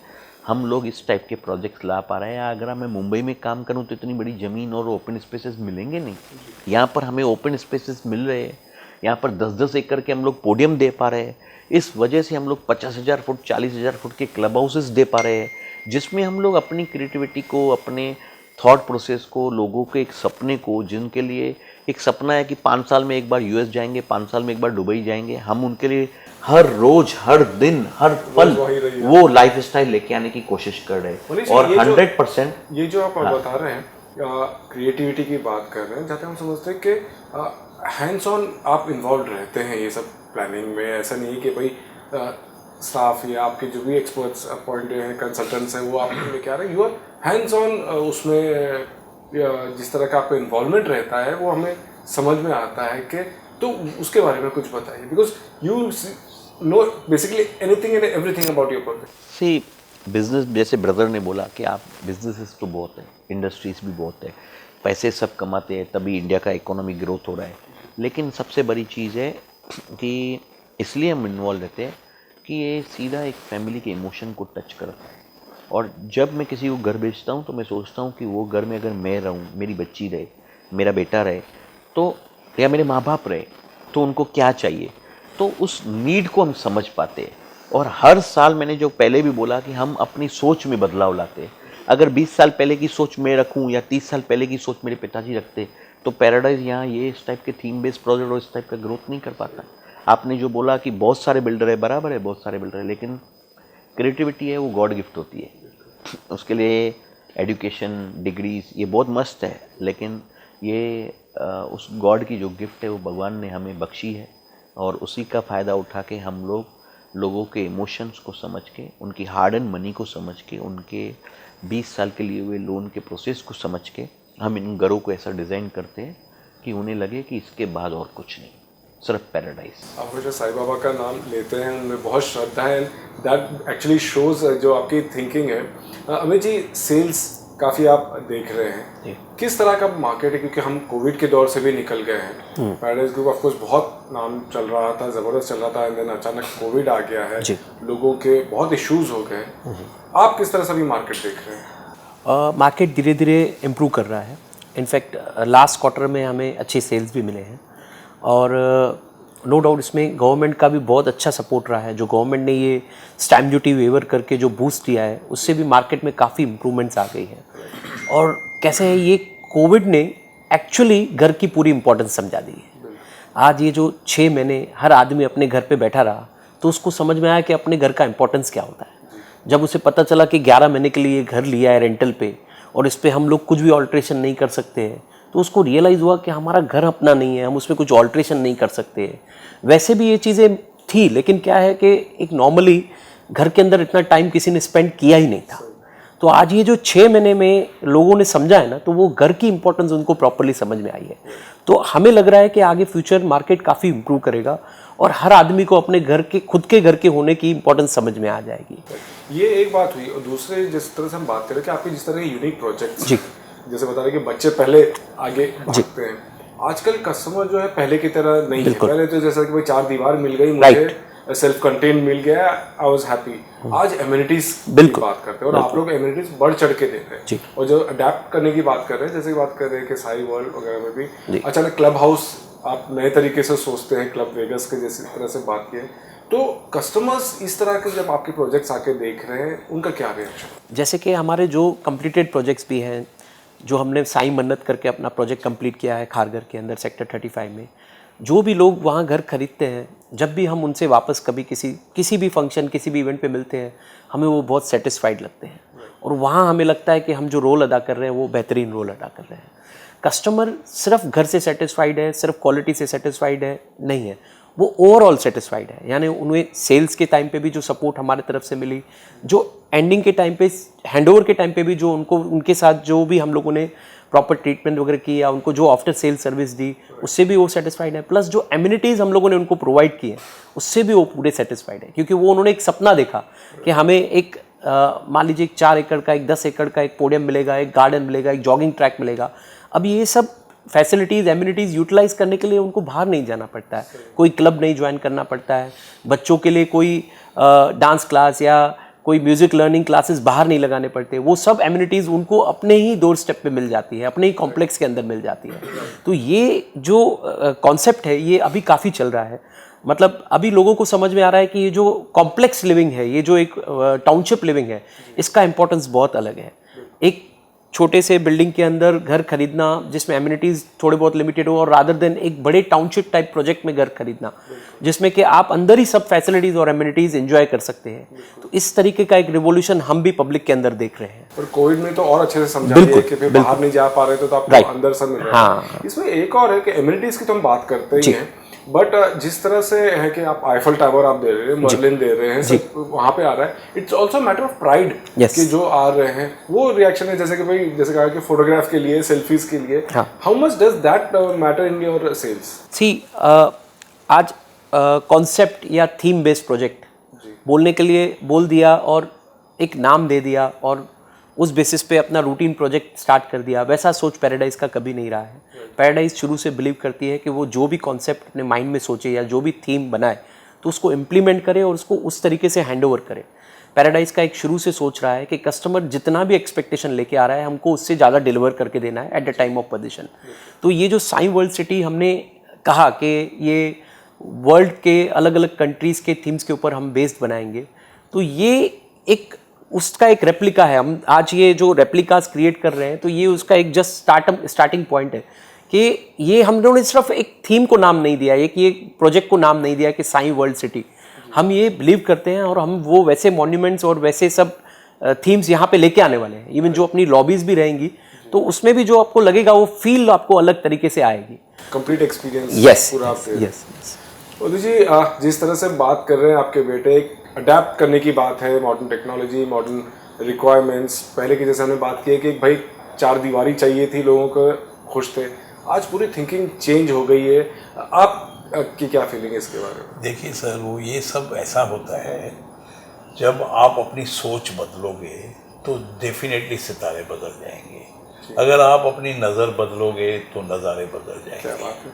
हम लोग इस टाइप के प्रोजेक्ट्स ला पा रहे हैं। अगर मैं मुंबई में काम करूं तो इतनी बड़ी ज़मीन और ओपन स्पेसेस मिलेंगे नहीं। यहाँ पर हमें ओपन स्पेसेस मिल रहे हैं, यहाँ पर 10-10 एकड़ के हम लोग पोडियम दे पा रहे हैं। इस वजह से हम लोग 50,000 फुट, 40,000 फुट के क्लब हाउसेस दे पा रहे हैं, जिसमें हम लोग अपनी क्रिएटिविटी को, अपने थॉट प्रोसेस को, लोगों के एक सपने को, जिनके लिए एक सपना है कि 5 साल में एक बार यूएस जाएंगे, 5 साल में एक बार दुबई जाएंगे, हम उनके लिए हर रोज, हर दिन, हर पल वो लाइफ स्टाइल लेके आने की कोशिश कर रहे हैं। और 100% ये जो आप बता रहे हैं, क्रिएटिविटी की बात कर रहे हैं, जहाँ तक हम समझते हैं कि हैंड्स ऑन आप इन्वॉल्व रहते हैं ये सब प्लानिंग में। ऐसा नहीं है कि भाई स्टाफ या आपके जो भी एक्सपर्ट्स अपॉइंटेड हैं, कंसल्टेंट्स हैं, वो आपको लेके आ रहे हैं। यू आर हैंड्स ऑन उसमें जिस तरह का आपका इन्वॉल्वमेंट रहता है वो हमें समझ में आता है कि, तो उसके बारे में कुछ बताइए, because you know basically anything and everything about your project. See business, जैसे ब्रदर ने बोला कि आप बिजनेसेस तो बहुत है, इंडस्ट्रीज भी बहुत है, पैसे सब कमाते हैं, तभी इंडिया का इकोनॉमिक ग्रोथ हो रहा है। लेकिन सबसे बड़ी चीज़ है कि इसलिए हम इन्वॉल्व रहते हैं कि ये सीधा एक फैमिली के इमोशन को टच करता है। और जब मैं किसी को घर बेचता हूँ तो मैं सोचता हूँ कि वो घर में अगर मैं रहूँ, मेरी बच्ची रहे, मेरा बेटा रहे, तो या मेरे माँ बाप रहे, तो उनको क्या चाहिए, तो उस नीड को हम समझ पाते हैं। और हर साल मैंने जो पहले भी बोला कि हम अपनी सोच में बदलाव लाते। अगर 20 साल पहले की सोच मैं रखूं या 30 साल पहले की सोच मेरे पिताजी रखते तो पैराडाइज यहाँ ये इस टाइप के थीम बेस्ड प्रोजेक्ट और इस टाइप का ग्रोथ नहीं कर पाता। आपने जो बोला कि बहुत सारे बिल्डर है, बराबर है, बहुत सारे बिल्डर है, लेकिन क्रिएटिविटी है वो गॉड गिफ्ट होती है। उसके लिए एजुकेशन, डिग्रीज ये बहुत मस्त है, लेकिन ये उस गॉड की जो गिफ्ट है वो भगवान ने हमें बख्शी है और उसी का फ़ायदा उठा के हम लोगों के इमोशंस को समझ के, उनकी हार्ड एंड मनी को समझ के, उनके 20 साल के लिए हुए लोन के प्रोसेस को समझ के हम इन घरों को ऐसा डिज़ाइन करते हैं कि उन्हें लगे कि इसके बाद और कुछ नहीं, सिर्फ पैराडाइज। आप हमेशा साईं बाबा का नाम लेते हैं, उनमें बहुत श्रद्धा है, दैट एक्चुअली शोज जो आपकी थिंकिंग है। अमित जी, सेल्स काफ़ी आप देख रहे हैं, किस तरह का मार्केट है, क्योंकि हम कोविड के दौर से भी निकल गए हैं। पैराडाइज ग्रुप ऑफकोर्स बहुत नाम चल रहा था, ज़बरदस्त चल रहा था, एंड देन अचानक कोविड आ गया है, लोगों के बहुत इश्यूज हो गए। आप किस तरह से अभी मार्केट देख रहे हैं? मार्केट धीरे धीरे इम्प्रूव कर रहा है। इनफैक्ट लास्ट क्वार्टर में हमें अच्छे सेल्स भी मिले हैं और नो डाउट इसमें गवर्नमेंट का भी बहुत अच्छा सपोर्ट रहा है। जो गवर्नमेंट ने ये स्टैम्प ड्यूटी वेवर करके जो बूस्ट दिया है, उससे भी मार्केट में काफ़ी इम्प्रूवमेंट्स आ गई हैं। और कैसे है, ये कोविड ने एक्चुअली घर की पूरी इंपॉर्टेंस समझा दी है। आज ये जो 6 महीने हर आदमी अपने घर पे बैठा रहा तो उसको समझ में आया कि अपने घर का इंपॉर्टेंस क्या होता है। जब उसे पता चला कि 11 महीने के लिए घर लिया है रेंटल पे और इस पर हम लोग कुछ भी ऑल्ट्रेशन नहीं कर सकते हैं, तो उसको रियलाइज़ हुआ कि हमारा घर अपना नहीं है, हम उसमें कुछ ऑल्ट्रेशन नहीं कर सकते हैं। वैसे भी ये चीज़ें थी, लेकिन क्या है कि एक नॉर्मली घर के अंदर इतना टाइम किसी ने स्पेंड किया ही नहीं था। तो आज ये जो 6 महीने में लोगों ने समझा है ना, तो वो घर की इंपॉर्टेंस उनको प्रॉपर्ली समझ में आई है। तो हमें लग रहा है कि आगे फ्यूचर मार्केट काफ़ी इंप्रूव करेगा और हर आदमी को अपने घर के, खुद के घर के होने की इंपॉर्टेंस समझ में आ जाएगी। ये एक बात हुई, और दूसरे जिस तरह से हम बात करें कि आपके जिस तरह के यूनिक प्रोजेक्ट्स, जैसे बता रहे कि बच्चे पहले आगे भागते हैं, आजकल कस्टमर जो है पहले की तरह नहीं है। पहले तो जैसा कि भाई 4 दीवार मिल गई मुझे, सेल्फ कंटेन मिल गया, आई वाज हैप्पी। आज एमिनिटीज की बात करते हैं और आप लोग एमिनिटीज बढ़ चढ़ के देते हैं। और जो अडेप्ट करने की बात कर रहे हैं, जैसे बात कर रहे हैं कि साई वर्ल्ड वगैरह में भी अचानक क्लब हाउस आप नए तरीके से सोचते हैं, क्लब वेगस के जैसी तरह से बात की है, तो कस्टमर्स इस तरह के जब आपके प्रोजेक्ट्स आके देख रहे हैं, उनका क्या रिएक्शन? जैसे कि हमारे जो कंप्लीटेड प्रोजेक्ट्स भी हैं, जो हमने साई मन्नत करके अपना प्रोजेक्ट कंप्लीट किया है खारघर के अंदर सेक्टर 35 में, जो भी लोग वहाँ घर खरीदते हैं, जब भी हम उनसे वापस कभी किसी भी फंक्शन, किसी भी इवेंट पे मिलते हैं, हमें वो बहुत सेटिस्फाइड लगते हैं। और वहाँ हमें लगता है कि हम जो रोल अदा कर रहे हैं वो बेहतरीन रोल अदा कर रहे हैं। कस्टमर सिर्फ घर से सेटिस्फाइड है, सिर्फ क्वालिटी से सेटिस्फाइड है नहीं है, वो ओवरऑल सेटिस्फाइड है। यानी उन्हें सेल्स के टाइम पे भी जो सपोर्ट हमारे तरफ से मिली, जो एंडिंग के टाइम पे, हैंडओवर के टाइम पे भी जो उनके साथ जो भी हम लोगों ने प्रॉपर ट्रीटमेंट वगैरह की या उनको जो आफ्टर सेल सर्विस दी, उससे भी वो सेटिस्फाइड है। प्लस जो एमिनिटीज़ हम लोगों ने उनको प्रोवाइड किए, उससे भी वो पूरे सेटिस्फाइड है, क्योंकि वो उन्होंने एक सपना देखा कि हमें एक मान लीजिए 4 एकड़ का, एक 10 एकड़ का एक पोडियम मिलेगा, एक गार्डन मिलेगा, एक जॉगिंग ट्रैक मिलेगा। अब ये सब फैसिलिटीज़, एमिनिटीज़ यूटिलाइज करने के लिए उनको बाहर नहीं जाना पड़ता है, कोई क्लब नहीं ज्वाइन करना पड़ता है, बच्चों के लिए कोई डांस क्लास या कोई म्यूज़िक लर्निंग क्लासेस बाहर नहीं लगाने पड़ते। वो सब एमिनिटीज़ उनको अपने ही डोर स्टेप पे मिल जाती है, अपने ही कॉम्प्लेक्स के अंदर मिल जाती है। तो ये जो कॉन्सेप्ट है, ये अभी काफ़ी चल रहा है। मतलब अभी लोगों को समझ में आ रहा है कि ये जो कॉम्प्लेक्स लिविंग है, ये जो एक टाउनशिप लिविंग है, इसका इंपॉर्टेंस बहुत अलग है। एक छोटे से बिल्डिंग के अंदर घर खरीदना जिसमें एमिनिटीज़ थोड़े बहुत लिमिटेड हो, और रादर देन एक बड़े टाउनशिप टाइप प्रोजेक्ट में घर खरीदना जिसमें कि आप अंदर ही सब फैसिलिटीज़ और एमिनिटीज़ एंजॉय कर सकते हैं। तो इस तरीके का एक रिवोल्यूशन हम भी पब्लिक के अंदर देख रहे हैं। और कोविड में तो और अच्छे से समझा दिया कि फिर बाहर नहीं जा पा रहे थे, तो आपको अंदर सब मिल रहा है। इसमें एक और है कि एमिनिटीज़ की तो हम बात करते ही हैं, बट जिस तरह से है कि आप आईफल टावर आप दे रहे हैं, मर्लिन दे रहे हैं, सब वहाँ पे आ रहा है। It's also matter of pride कि जो आ रहे हैं वो रिएक्शन है, जैसे कि भाई जैसे कहा कि फोटोग्राफ के लिए, सेल्फीज के लिए, how much does that matter in your sales? See आज कॉन्सेप्ट या थीम बेस्ड प्रोजेक्ट बोलने के लिए बोल दिया और एक नाम दे दिया और उस बेसिस पे अपना रूटीन प्रोजेक्ट स्टार्ट कर दिया, वैसा सोच पैराडाइज का कभी नहीं रहा है। पैराडाइज शुरू से बिलीव करती है कि वो जो भी कॉन्सेप्ट अपने माइंड में सोचे या जो भी थीम बनाए, तो उसको इम्प्लीमेंट करे और उसको उस तरीके से हैंडओवर करे। पैराडाइज का एक शुरू से सोच रहा है कि कस्टमर जितना भी एक्सपेक्टेशन लेके आ रहा है, हमको उससे ज़्यादा डिलीवर करके देना है at the time of position. तो ये जो साई वर्ल्ड सिटी हमने कहा कि ये वर्ल्ड के अलग अलग कंट्रीज़ के थीम्स के ऊपर हम बेस्ड बनाएंगे। तो ये एक उसका एक रेप्लिका है। हम आज ये जो रेप्लिकास क्रिएट कर रहे हैं तो ये उसका एक जस्ट स्टार्टिंग पॉइंट है कि ये हम लोगों ने सिर्फ एक थीम को नाम नहीं दिया है, एक ये प्रोजेक्ट को नाम नहीं दिया कि साई वर्ल्ड सिटी। हम ये बिलीव करते हैं और हम वो वैसे मॉन्यूमेंट्स और वैसे सब थीम्स यहाँ पे लेके आने वाले हैं। इवन जो अपनी लॉबीज भी रहेंगी तो उसमें भी जो आपको लगेगा वो फील आपको अलग तरीके से आएगी। कंप्लीट एक्सपीरियंस यस पूरा आप दे रहे हैं। यस उदय जी, जिस तरह से बात कर रहे हैं आपके बेटे, एक अडेप्ट करने की बात है, मॉडर्न टेक्नोलॉजी, मॉडर्न रिक्वायरमेंट्स। पहले की जैसे हमने बात की है कि भाई 4 दीवारी चाहिए थी, लोगों को खुश थे। आज पूरी थिंकिंग चेंज हो गई है। आप की क्या फीलिंग है इसके बारे में? देखिए सर, वो ये सब ऐसा होता है, जब आप अपनी सोच बदलोगे तो डेफिनेटली सितारे बदल जाएंगे। अगर आप अपनी नज़र बदलोगे तो नज़ारे बदल क्या जाएंगे। बात है।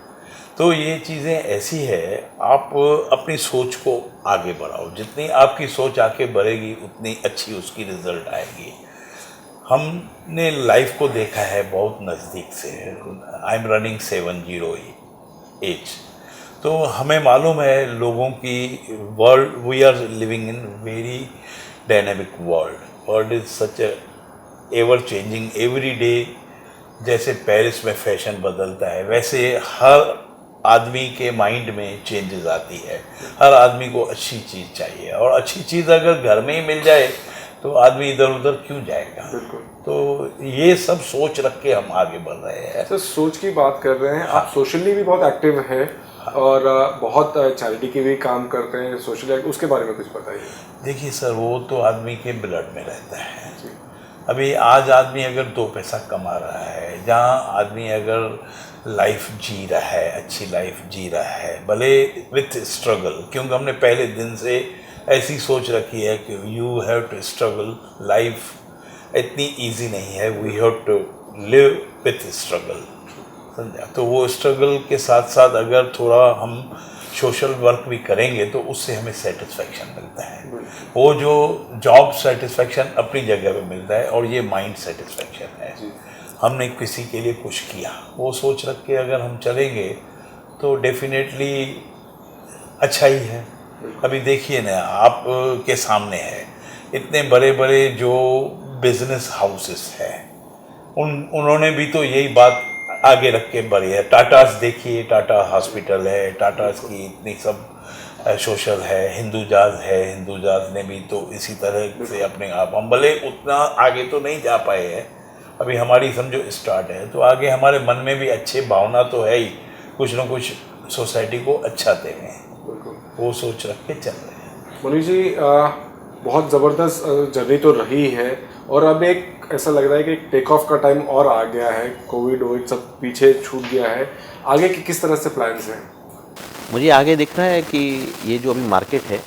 तो ये चीज़ें ऐसी है, आप अपनी सोच को आगे बढ़ाओ। जितनी आपकी सोच आगे बढ़ेगी उतनी अच्छी उसकी रिजल्ट आएगी। हमने लाइफ को देखा है बहुत नज़दीक से। आई एम रनिंग 70 तो हमें मालूम है लोगों की world, we are living in very dynamic world is such ever changing every day. जैसे पेरिस में फैशन बदलता है वैसे हर आदमी के माइंड में चेंजेस आती है। हर आदमी को अच्छी चीज़ चाहिए और अच्छी चीज़ अगर घर में ही मिल जाए तो आदमी इधर उधर क्यों जाएगा। बिल्कुल। तो ये सब सोच रख के हम आगे बढ़ रहे हैं। सर, सोच की बात कर रहे हैं आप, सोशली भी बहुत एक्टिव हैं और बहुत चैरिटी के भी काम करते हैं सोशली, उसके बारे में कुछ बताइए। देखिए सर, वो तो आदमी के ब्लड में रहता है। अभी आज आदमी अगर 2 पैसा कमा रहा है, जहाँ आदमी अगर लाइफ जी रहा है, अच्छी लाइफ जी रहा है, भले विथ स्ट्रगल, क्योंकि हमने पहले दिन से ऐसी सोच रखी है कि you have to struggle, life इतनी इजी नहीं है, we have to live with struggle, समझा। तो वो स्ट्रगल के साथ साथ अगर थोड़ा हम सोशल वर्क भी करेंगे तो उससे हमें सेटिस्फैक्शन मिलता है। वो जो जॉब सेटिस्फैक्शन अपनी जगह पे मिलता है और ये माइंड सेटिस्फैक्शन है। हमने किसी के लिए कुछ किया, वो सोच रख के अगर हम चलेंगे तो डेफिनेटली अच्छा ही है। अभी देखिए ना, आप के सामने है इतने बड़े बड़े जो बिजनेस हाउसेस हैं, उन्होंने भी तो यही बात आगे रख के बढ़ी है। टाटास देखिए, टाटा हॉस्पिटल है, टाटास की इतनी सब सोशल है। हिंदुजाज ने भी तो इसी तरह से अपने आप, हम भले उतना आगे तो नहीं जा पाए हैं, अभी हमारी समझो स्टार्ट है, तो आगे हमारे मन में भी अच्छे भावना तो है ही, कुछ ना कुछ सोसाइटी को अच्छा देंगे, वो सोच रख के चल रहे हैं। मनीष जी, बहुत ज़बरदस्त जर्नी तो रही है और अब एक ऐसा लग रहा है कि एक टेक ऑफ का टाइम और आ गया है। कोविड सब पीछे छूट गया है। आगे की किस तरह से प्लान्स हैं? मुझे आगे दिख रहा है कि ये जो अभी मार्केट है,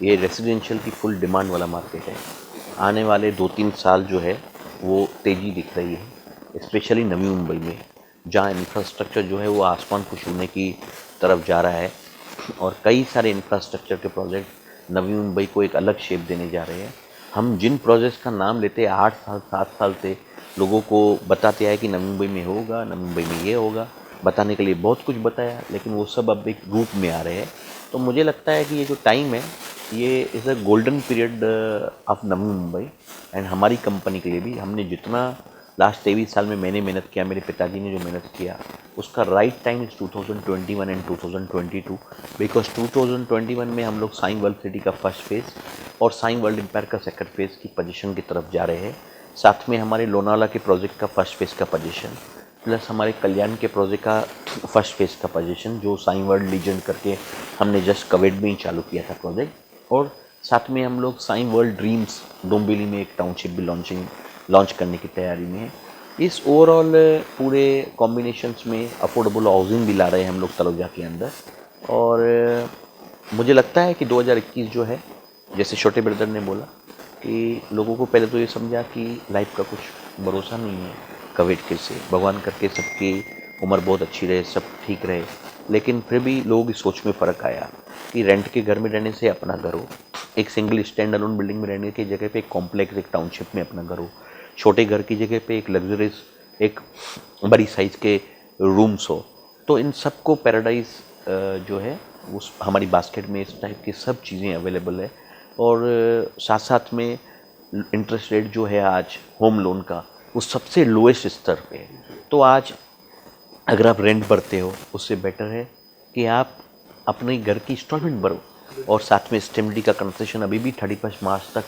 ये रेसिडेंशियल की फुल डिमांड वाला मार्केट है। आने वाले 2-3 साल जो है वो तेज़ी दिख रही है, स्पेशली नवी मुंबई में, जहाँ इंफ्रास्ट्रक्चर जो है वो आसमान को छूने की तरफ जा रहा है और कई सारे इंफ्रास्ट्रक्चर के प्रोजेक्ट नवी मुंबई को एक अलग शेप देने जा रहे हैं। हम जिन प्रोजेक्ट्स का नाम लेते हैं 8 साल 7 साल से लोगों को बताते आए कि नवी मुंबई में होगा, नवी मुंबई में ये होगा, बताने के लिए बहुत कुछ बताया, लेकिन वो सब अब एक रूप में आ रहे हैं। तो मुझे लगता है कि ये जो टाइम है ये is a golden period of Navi Mumbai and हमारी कंपनी के लिए भी। हमने जितना लास्ट 23 साल में मैंने मेहनत किया, मेरे पिताजी ने जो मेहनत किया, उसका right time is 2021 and 2022 because 2021 में हम लोग साई वर्ल्ड सिटी का फर्स्ट फेज़ और साई वर्ल्ड एम्पायर का सेकंड फेज़ की पोजीशन की तरफ जा रहे हैं। साथ में हमारे लोनावाला के प्रोजेक्ट का फर्स्ट फेज़ का पोजीशन प्लस हमारे कल्याण के प्रोजेक्ट का फर्स्ट फेज़ का पोजीशन, जो साई वर्ल्ड लीजेंड करके हमने जस्ट कोविड में ही चालू किया था प्रोजेक्ट, और साथ में हम लोग साई वर्ल्ड ड्रीम्स डोंबिवली में एक टाउनशिप भी लॉन्च करने की तैयारी में है। इस ओवरऑल पूरे कॉम्बिनेशंस में अफोर्डेबल हाउसिंग भी ला रहे हैं हम लोग तलोजा के अंदर। और मुझे लगता है कि 2021 जो है, जैसे छोटे ब्रदर ने बोला कि लोगों को पहले तो ये समझा कि लाइफ का कुछ भरोसा नहीं है कोविड के से, भगवान करके सबकी उम्र बहुत अच्छी रहे, सब ठीक रहे, लेकिन फिर भी लोगों की सोच में फ़र्क आया कि रेंट के घर में रहने से अपना घर हो, एक सिंगल स्टैंड अलोन बिल्डिंग में रहने की जगह पे एक कॉम्प्लेक्स, एक टाउनशिप में अपना घर हो, छोटे घर की जगह पे एक लग्जरियस, एक बड़ी साइज़ के रूम्स हो। तो इन सब को पैराडाइज जो है उस हमारी बास्केट में इस टाइप की सब चीज़ें अवेलेबल है। और साथ साथ में इंटरेस्ट रेट जो है आज होम लोन का वो सबसे लोएस्ट स्तर पे है। तो आज अगर आप रेंट भरते हो उससे बेटर है कि आप अपने घर की इंस्टॉलमेंट भरो। और साथ में स्टेम ड्यूटी का कंसेशन अभी भी 31 मार्च तक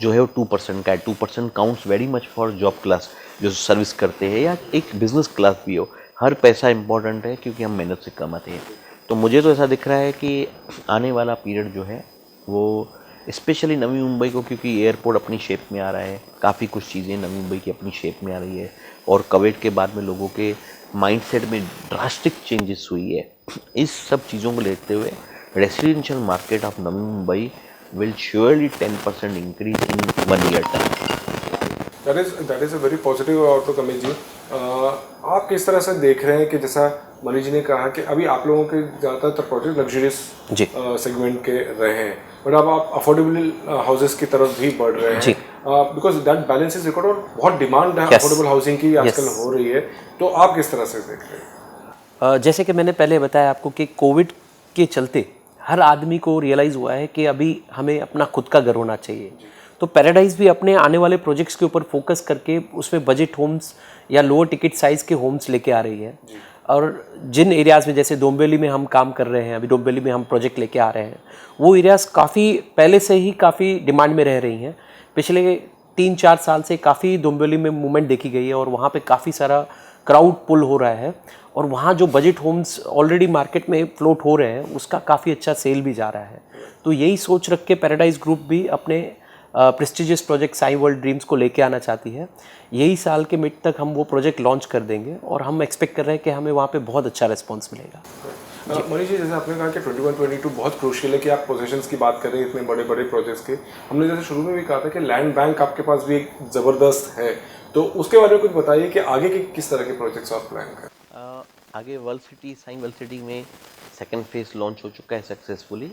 जो है वो 2% का है। 2% counts very much for job class जो सर्विस करते हैं या एक बिजनेस क्लास भी हो। हर पैसा इंपॉर्टेंट है क्योंकि हम मेहनत से कमाते हैं। तो मुझे तो ऐसा दिख रहा है कि आने वाला पीरियड जो है वो स्पेशली नवी मुंबई को, क्योंकि एयरपोर्ट अपनी शेप में आ रहा है, काफ़ी कुछ चीज़ें नवी मुंबई की अपनी शेप में आ रही है और कोविड के बाद में लोगों के माइंडसेट में ड्रास्टिक चेंजेस हुई है। इस सब चीज़ों को लेते हुए residential market of Navi Mumbai will surely 10% increase in 1 year time. That is a very positive outlook Amit ji. आप किस तरह से देख रहे हैं कि जैसा मनीष जी ने कहा कि अभी आप लोगों के ज़्यादातर प्रोजेक्ट लग्जरियस सेगमेंट के रहे हैं, बट अब आप अफोर्डेबल हाउसेस की तरफ भी बढ़ रहे हैं because that balance is record और बहुत डिमांड है अफोर्डेबल हाउसिंग की आजकल हो रही है। तो आप किस तरह से देख रहे हैं? जैसे कि मैंने पहले बताया आपको कि कोविड के चलते हर आदमी को रियलाइज़ हुआ है कि अभी हमें अपना खुद का घर होना चाहिए। तो पैराडाइज भी अपने आने वाले प्रोजेक्ट्स के ऊपर फोकस करके उसमें बजट होम्स या लोअर टिकट साइज़ के होम्स लेके आ रही है। और जिन एरियाज़ में जैसे डोंबिवली में हम काम कर रहे हैं, अभी डोंबिवली में हम प्रोजेक्ट लेके आ रहे हैं, वो एरियाज़ काफ़ी पहले से ही काफ़ी डिमांड में रह रही हैं। पिछले 3-4 साल से काफ़ी डोंबिवली में मूवमेंट देखी गई है और वहाँ पे काफ़ी सारा क्राउड पुल हो रहा है और वहाँ जो बजट होम्स ऑलरेडी मार्केट में फ्लोट हो रहे हैं उसका काफ़ी अच्छा सेल भी जा रहा है। तो यही सोच रख के पैराडाइज ग्रुप भी अपने prestigious project Sai world dreams को लेके आना चाहती है। यही साल के मिड तक हम वो प्रोजेक्ट लॉन्च कर देंगे और हम एक्सपेक्ट कर रहे हैं कि हमें वहाँ पे बहुत अच्छा रिस्पॉन्स मिलेगा। मनीष जी, जैसे आपने कहा कि 21-22 बहुत क्रूशियल है कि आप पोजीशंस की बात कर रहे हैं इतने बड़े बड़े प्रोजेक्ट्स के। हमने जैसे शुरू में भी कहा था कि लैंड बैंक आपके पास भी एक ज़बरदस्त है, तो उसके बारे में कुछ बताइए कि आगे के किस तरह के प्रोजेक्ट्स आप प्लान करें? आगे world city, Sai world city में सेकंड फेज़ लॉन्च हो चुका है successfully,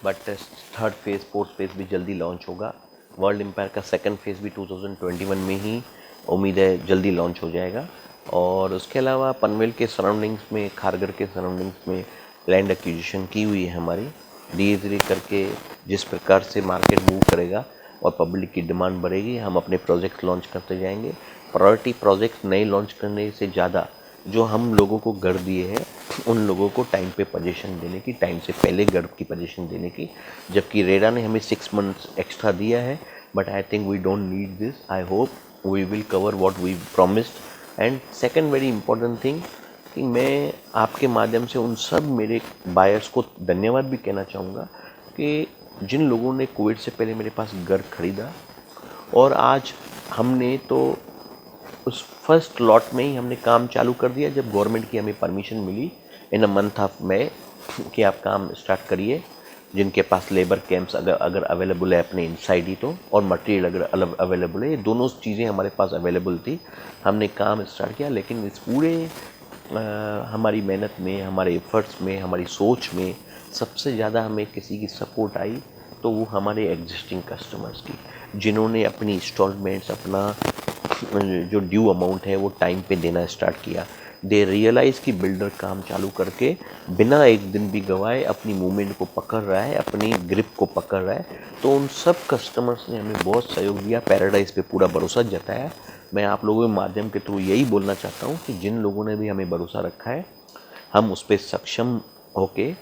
but third phase, fourth phase भी जल्दी लॉन्च होगा। वर्ल्ड एम्पायर का सेकंड फेज़ भी 2021 में ही उम्मीद है जल्दी लॉन्च हो जाएगा। और उसके अलावा पनवेल के सराउंडिंग्स में, खारगर के सराउंडिंग्स में लैंड एक्विजिशन की हुई है हमारी। धीरे धीरे करके जिस प्रकार से मार्केट मूव करेगा और पब्लिक की डिमांड बढ़ेगी, हम अपने प्रोजेक्ट लॉन्च करते जाएंगे। प्रायोरिटी प्रोजेक्ट नए लॉन्च करने से ज़्यादा जो हम लोगों को घर दिए हैं उन लोगों को टाइम पे पोजीशन देने की, टाइम से पहले घर की पोजीशन देने की। जबकि रेरा ने हमें 6 मंथ्स एक्स्ट्रा दिया है, but I think we don't need this. I hope we will cover what we promised. And second very important thing कि मैं आपके माध्यम से उन सब मेरे बायर्स को धन्यवाद भी कहना चाहूँगा कि जिन लोगों ने कोविड से पहले मेरे पास घर खरीदा और आज हमने तो उस फर्स्ट लॉट में ही हमने काम चालू कर दिया जब गवर्नमेंट की हमें परमिशन मिली in a month of May कि आप काम स्टार्ट करिए। जिनके पास लेबर कैंप्स अगर अवेलेबल है अपने इनसाइड ही तो, और मटेरियल अगर अवेलेबल है, ये दोनों चीज़ें हमारे पास अवेलेबल थी, हमने काम स्टार्ट किया। लेकिन इस पूरे हमारी मेहनत में, हमारे एफर्ट्स में, हमारी सोच में सबसे ज़्यादा हमें किसी की सपोर्ट आई तो वो हमारे एग्जिस्टिंग कस्टमर्स की, जिन्होंने अपनी इंस्टॉलमेंट्स, अपना जो ड्यू अमाउंट है वो टाइम पे देना स्टार्ट किया। दे रियलाइज़ कि बिल्डर काम चालू करके बिना एक दिन भी गवाए अपनी मूवमेंट को पकड़ रहा है, अपनी ग्रिप को पकड़ रहा है। तो उन सब कस्टमर्स ने हमें बहुत सहयोग दिया, पैराडाइज पे पूरा भरोसा जताया। मैं आप लोगों के माध्यम के थ्रू यही बोलना चाहता हूँ कि जिन लोगों ने भी हमें भरोसा रखा है, हम उस पर सक्षम होके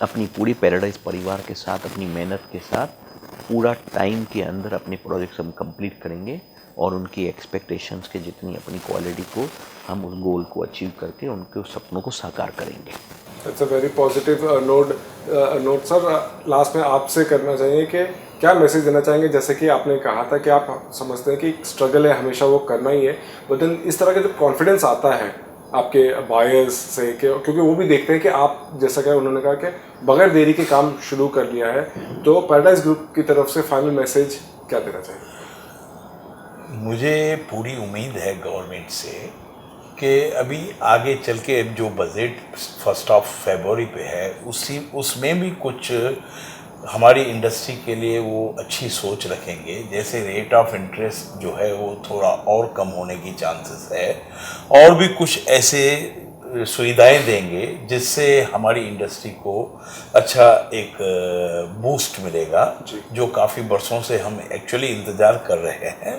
अपनी पूरी पैराडाइज परिवार के साथ, अपनी मेहनत के साथ पूरा टाइम के अंदर अपने प्रोजेक्ट्स हम कंप्लीट करेंगे और उनकी एक्सपेक्टेशंस के जितनी अपनी क्वालिटी को हम उस गोल को अचीव करके उनके सपनों को साकार करेंगे। It's a very positive note sir. Last में आपसे करना चाहिए कि क्या मैसेज देना चाहेंगे? जैसे कि आपने कहा था कि आप समझते हैं कि स्ट्रगल है, हमेशा वो करना ही है, बट देन इस तरह का जब कॉन्फिडेंस आता है आपके बायर्स से, क्योंकि वो भी देखते हैं कि आप, जैसा कि उन्होंने कहा कि बगैर देरी के काम शुरू कर लिया है, तो पैराडाइज ग्रुप की तरफ से फाइनल मैसेज क्या देना चाहिए? मुझे पूरी उम्मीद है गवर्नमेंट से कि अभी आगे चल के जो बजट 1 फरवरी पे है उसमें भी कुछ हमारी इंडस्ट्री के लिए वो अच्छी सोच रखेंगे। जैसे रेट ऑफ इंटरेस्ट जो है वो थोड़ा और कम होने की चांसेस है, और भी कुछ ऐसे सुविधाएं देंगे जिससे हमारी इंडस्ट्री को अच्छा एक बूस्ट मिलेगा, जो काफ़ी बरसों से हम एक्चुअली इंतज़ार कर रहे हैं।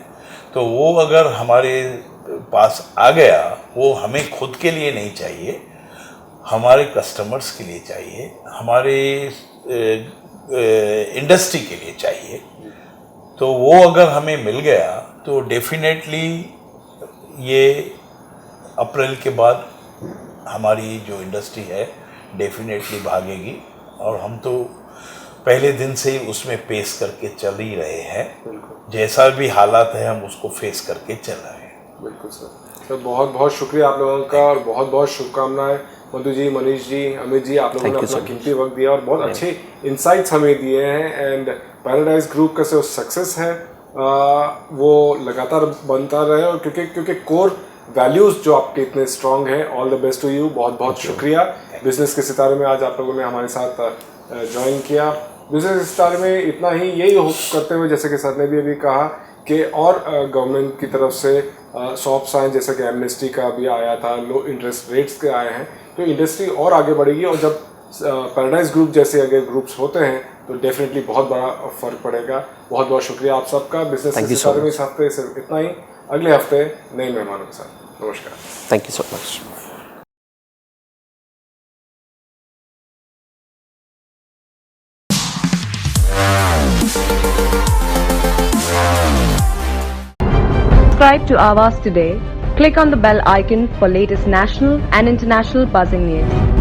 तो वो अगर हमारे पास आ गया, वो हमें खुद के लिए नहीं चाहिए, हमारे कस्टमर्स के लिए चाहिए, हमारे इंडस्ट्री के लिए चाहिए। तो वो अगर हमें मिल गया तो डेफिनेटली ये अप्रैल के बाद हमारी जो इंडस्ट्री है डेफिनेटली भागेगी, और हम तो पहले दिन से ही उसमें पेश करके चल ही रहे हैं। जैसा भी हालात है हम उसको फेस करके चल रहे हैं। बिल्कुल सर, बहुत बहुत शुक्रिया आप लोगों का, और बहुत बहुत शुभकामनाएं मधु जी, मनीष जी, अमित जी, आप लोगों ने अपना कीमती वक्त दिया और बहुत अच्छे इंसाइट्स हमें दिए हैं। एंड पैराडाइज ग्रुप का जो सक्सेस है वो लगातार बनता रहे, और क्योंकि कोर वैल्यूज़ जो आपके इतने स्ट्रांग हैं। All the best to you, बहुत बहुत शुक्रिया। बिजनेस के सितारे में आज आप लोगों ने हमारे साथ ज्वाइन किया। बिजनेस के सितारे में इतना ही, यही होप करते हुए जैसे कि सर ने भी अभी कहा कि और गवर्नमेंट की तरफ से सॉफ्ट आए, जैसे कि एमनेस्टी का भी आया था, लो इंटरेस्ट रेट्स के आए हैं, तो इंडस्ट्री और आगे बढ़ेगी। और जब पैराडाइज ग्रुप जैसे अगर ग्रुप्स होते हैं तो डेफिनेटली बहुत बड़ा फर्क पड़ेगा। बहुत बहुत शुक्रिया आप सबका। बिजनेस के सितारे में इस हफ्ते सिर्फ इतना ही, अगले हफ्ते नए मेहमानों के साथ। नमस्कार। Thank you so much. Subscribe to Aavas today. Click on the bell icon for latest national and international buzzing news.